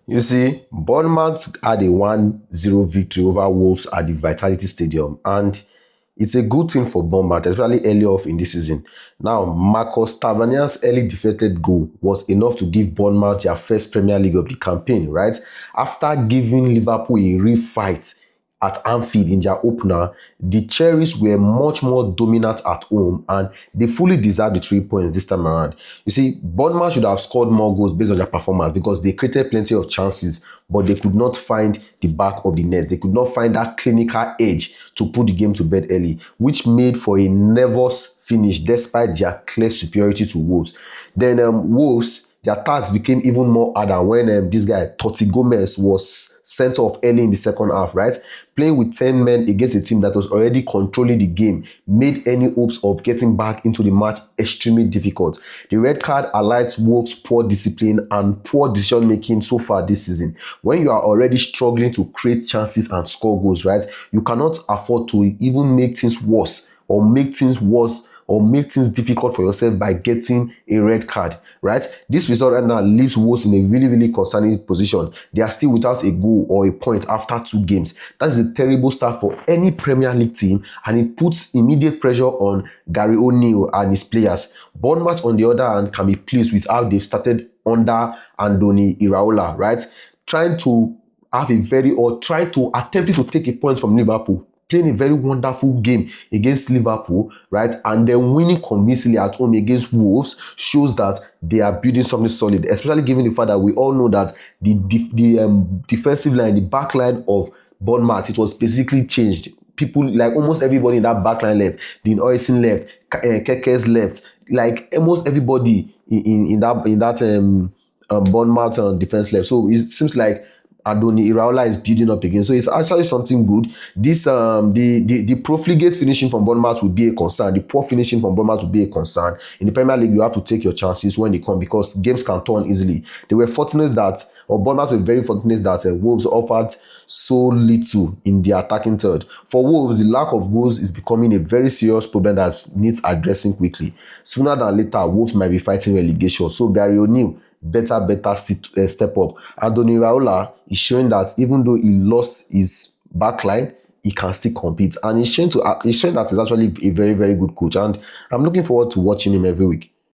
You see, Bournemouth had a 1-0 victory over Wolves at the Vitality Stadium, and it's a good thing for Bournemouth, especially early off in this season. Now, Marcus Tavernier's early deflected goal was enough to give Bournemouth their first Premier League of the campaign, right? After giving Liverpool a real fight at Anfield in their opener, the Cherries were much more dominant at home and they fully deserved the 3 points this time around. You see, Bournemouth should have scored more goals based on their performance because they created plenty of chances, but they could not find the back of the net. They could not find that clinical edge to put the game to bed early, which made for a nervous finish despite their clear superiority to Wolves. Then Wolves, their attacks became even more harder when this guy, Totti Gomez, was sent off early in the second half, right? Playing with 10 men against a team that was already controlling the game made any hopes of getting back into the match extremely difficult. The red card highlights Wolves' poor discipline and poor decision-making so far this season. When you are already struggling to create chances and score goals, right, you cannot afford to even make things worse or make things difficult for yourself by getting a red card, right? This result right now leaves Wolves in a really, really concerning position. They are still without a goal or a point after 2 games. That is a terrible start for any Premier League team, and it puts immediate pressure on Gary O'Neill and his players. Bournemouth, on the other hand, can be pleased with how they've started under Andoni Iraola, right? Trying to attempt to take a point from Liverpool, playing a very wonderful game against Liverpool, right? And then winning convincingly at home against Wolves shows that they are building something solid, especially given the fact that we all know that the defensive line, the back line of Bournemouth, it was basically changed. People, like almost everybody in that back line left. Dean Oisin left, Kekes left, like almost everybody in that Bournemouth defense left. So it seems like Andoni Iraola is building up again. So it's actually something good. This the profligate finishing from Bournemouth would be a concern. The poor finishing from Bournemouth would be a concern. In the Premier League, you have to take your chances when they come because games can turn easily. Bournemouth were very fortunate that Wolves offered so little in the attacking third. For Wolves, the lack of goals is becoming a very serious problem that needs addressing quickly. Sooner than later, Wolves might be fighting relegation. So Gary O'Neill better step up. Andoni Iraola is showing that even though he lost his backline, he can still compete, and he's showing that he's actually a very, very good coach, and I'm looking forward to watching him every week.